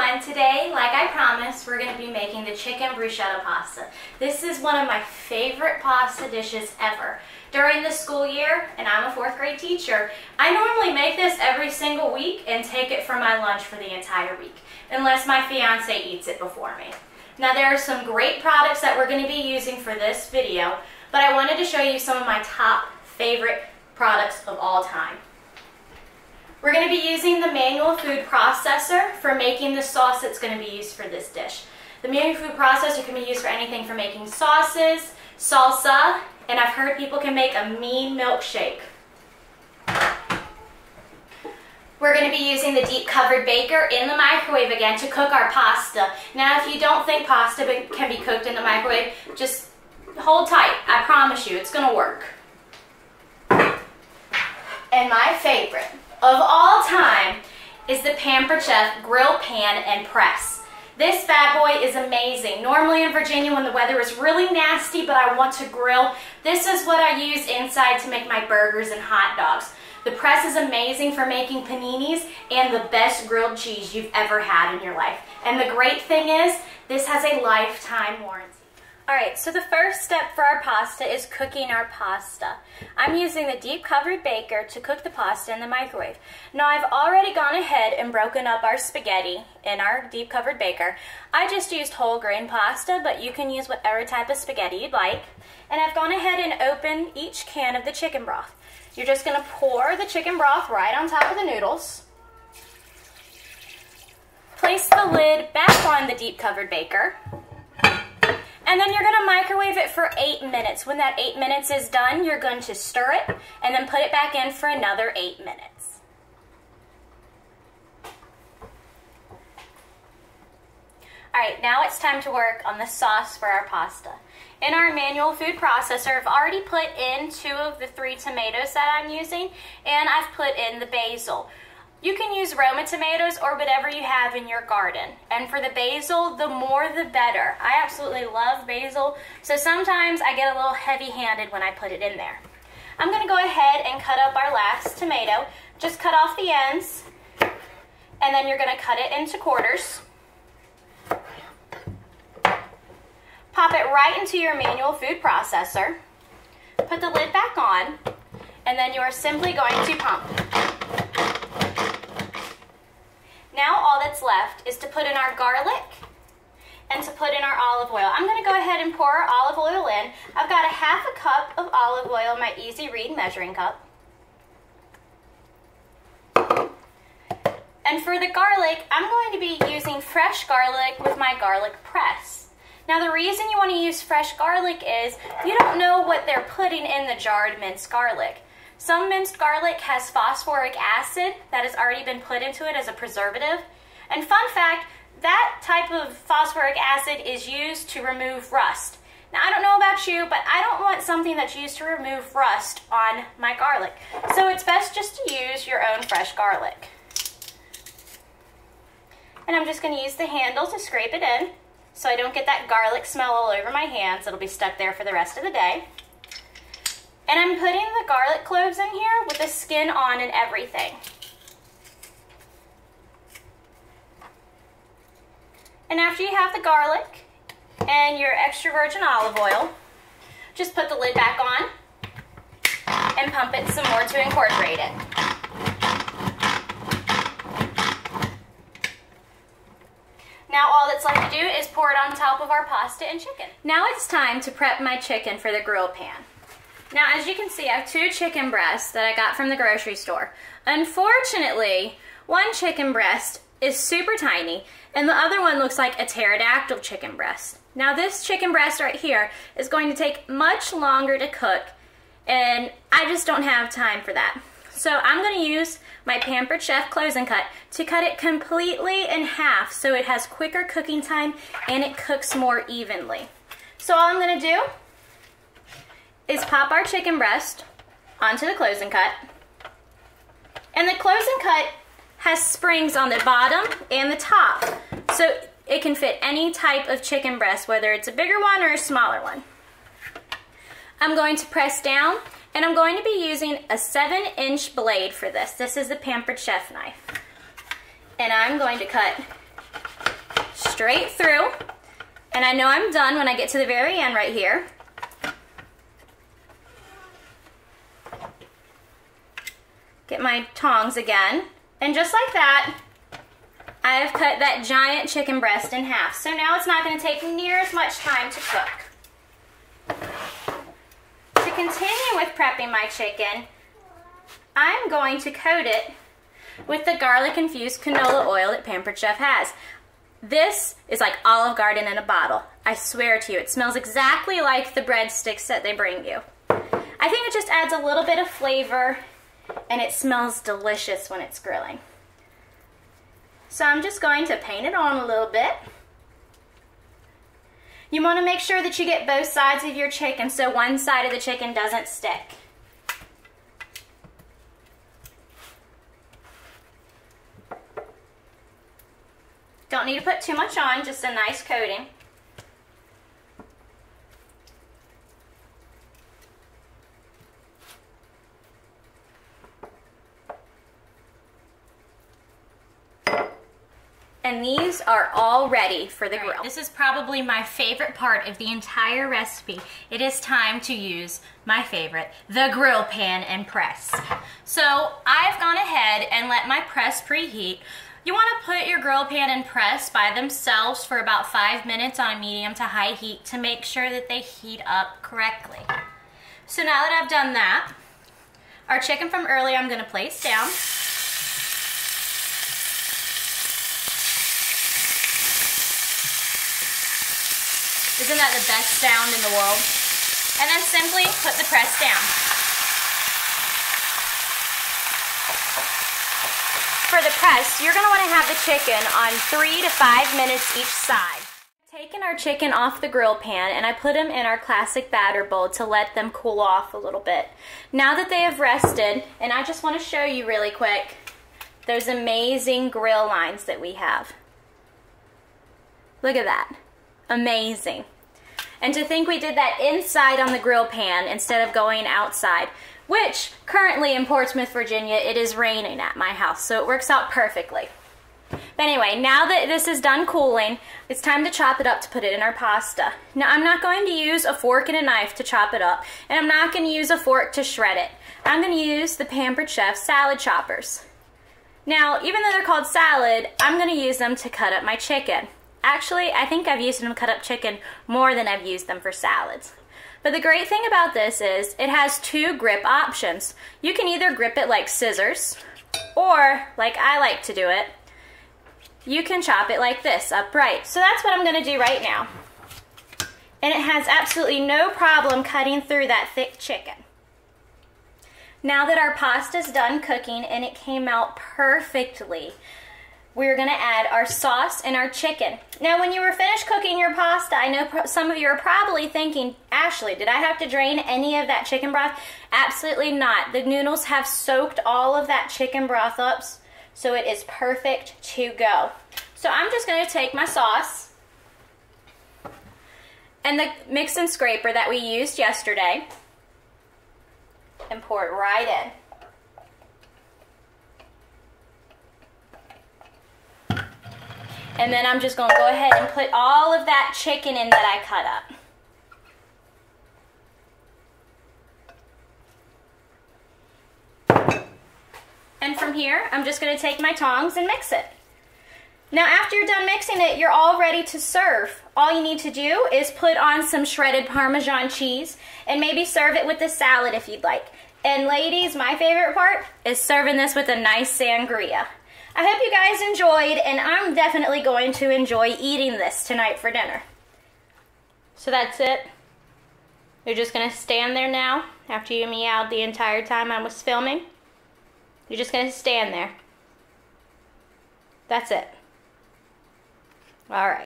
everyone, today, like I promised, we're going to be making the chicken bruschetta pasta. This is one of my favorite pasta dishes ever. During the school year, and I'm a 4th grade teacher, I normally make this every single week and take it for my lunch for the entire week, unless my fiance eats it before me. Now there are some great products that we're going to be using for this video, but I wanted to show you some of my top favorite products of all time. We're going to be using the manual food processor for making the sauce that's going to be used for this dish. The manual food processor can be used for anything from making sauces, salsa, and I've heard people can make a mean milkshake. We're going to be using the deep covered baker in the microwave again to cook our pasta. Now if you don't think pasta can be cooked in the microwave, just hold tight. I promise you it's going to work. And my favorite of all time is the Pampered grill pan and press. This bad boy is amazing. Normally in Virginia when the weather is really nasty but I want to grill, this is what I use inside to make my burgers and hot dogs. The press is amazing for making paninis and the best grilled cheese you've ever had in your life. And the great thing is, this has a lifetime warranty. Alright, so the first step for our pasta is cooking our pasta. I'm using the deep covered baker to cook the pasta in the microwave. Now I've already gone ahead and broken up our spaghetti in our deep covered baker. I just used whole grain pasta, but you can use whatever type of spaghetti you'd like. And I've gone ahead and opened each can of the chicken broth. You're just going to pour the chicken broth right on top of the noodles. Place the lid back on the deep covered baker. And then you're going to microwave it for 8 minutes. When that 8 minutes is done, you're going to stir it and then put it back in for another 8 minutes. Alright, now it's time to work on the sauce for our pasta. In our manual food processor, I've already put in 2 of the 3 tomatoes that I'm using, and I've put in the basil. You can use Roma tomatoes or whatever you have in your garden. And for the basil, the more the better. I absolutely love basil, so sometimes I get a little heavy-handed when I put it in there. I'm going to go ahead and cut up our last tomato. Just cut off the ends, and then you're going to cut it into quarters. Pop it right into your manual food processor. Put the lid back on, and then you are simply going to pump. Now all that's left is to put in our garlic and to put in our olive oil. I'm going to go ahead and pour our olive oil in. I've got a half a cup of olive oil in my Easy Read measuring cup. And for the garlic, I'm going to be using fresh garlic with my garlic press. Now the reason you want to use fresh garlic is you don't know what they're putting in the jarred minced garlic. Some minced garlic has phosphoric acid that has already been put into it as a preservative. And fun fact, that type of phosphoric acid is used to remove rust. Now I don't know about you, but I don't want something that's used to remove rust on my garlic. So it's best just to use your own fresh garlic. And I'm just going to use the handle to scrape it in so I don't get that garlic smell all over my hands. It'll be stuck there for the rest of the day. And I'm putting the garlic cloves in here with the skin on and everything. And after you have the garlic and your extra virgin olive oil, just put the lid back on and pump it some more to incorporate it. Now all that's left to do is pour it on top of our pasta and chicken. Now it's time to prep my chicken for the grill pan. Now, as you can see, I have 2 chicken breasts that I got from the grocery store. Unfortunately, one chicken breast is super tiny, and the other one looks like a pterodactyl chicken breast. Now, this chicken breast right here is going to take much longer to cook, and I just don't have time for that. So I'm going to use my Pampered Chef closing cut to cut it completely in half so it has quicker cooking time and it cooks more evenly. So all I'm going to do is pop our chicken breast onto the closing cut. And the closing cut has springs on the bottom and the top, so it can fit any type of chicken breast, whether it's a bigger one or a smaller one. I'm going to press down, and I'm going to be using a 7-inch blade for this. This is the Pampered Chef knife. And I'm going to cut straight through. And I know I'm done when I get to the very end right here. Get my tongs again. And just like that, I have cut that giant chicken breast in half. So now it's not going to take near as much time to cook. To continue with prepping my chicken, I'm going to coat it with the garlic infused canola oil that Pampered Chef has. This is like Olive Garden in a bottle. I swear to you, it smells exactly like the breadsticks that they bring you. I think it just adds a little bit of flavor, and it smells delicious when it's grilling. So I'm just going to paint it on a little bit. You want to make sure that you get both sides of your chicken so one side of the chicken doesn't stick. Don't need to put too much on, just a nice coating. And these are all ready for the grill. This is probably my favorite part of the entire recipe. It is time to use my favorite, the grill pan and press. So I've gone ahead and let my press preheat. You want to put your grill pan and press by themselves for about 5 minutes on a medium to high heat to make sure that they heat up correctly. So now that I've done that, our chicken from earlier I'm going to place down. Isn't that the best sound in the world? And then simply put the press down. For the press, you're going to want to have the chicken on 3 to 5 minutes each side. I've taken our chicken off the grill pan and I put them in our classic batter bowl to let them cool off a little bit. Now that they have rested, and I just want to show you really quick those amazing grill lines that we have. Look at that. Amazing. And to think we did that inside on the grill pan instead of going outside, which currently in Portsmouth, Virginia, it is raining at my house, so it works out perfectly. But anyway, now that this is done cooling, it's time to chop it up to put it in our pasta. Now, I'm not going to use a fork and a knife to chop it up, and I'm not going to use a fork to shred it. I'm going to use the Pampered Chef salad choppers. Now, even though they're called salad, I'm going to use them to cut up my chicken. Actually, I think I've used them to cut up chicken more than I've used them for salads. But the great thing about this is it has 2 grip options. You can either grip it like scissors, or like I like to do it, you can chop it like this, upright. So that's what I'm going to do right now. And it has absolutely no problem cutting through that thick chicken. Now that our pasta's done cooking and it came out perfectly, we're going to add our sauce and our chicken. Now, when you were finished cooking your pasta, I know some of you are probably thinking, Ashley, did I have to drain any of that chicken broth? Absolutely not. The noodles have soaked all of that chicken broth up, so it is perfect to go. So I'm just going to take my sauce and the mix and scraper that we used yesterday and pour it right in. And then I'm just going to go ahead and put all of that chicken in that I cut up. And from here, I'm just going to take my tongs and mix it. Now, after you're done mixing it, you're all ready to serve. All you need to do is put on some shredded Parmesan cheese and maybe serve it with the salad if you'd like. And ladies, my favorite part is serving this with a nice sangria. I hope you guys enjoyed, and I'm definitely going to enjoy eating this tonight for dinner. So that's it. You're just going to stand there now after you meowed the entire time I was filming. You're just going to stand there. That's it. All right.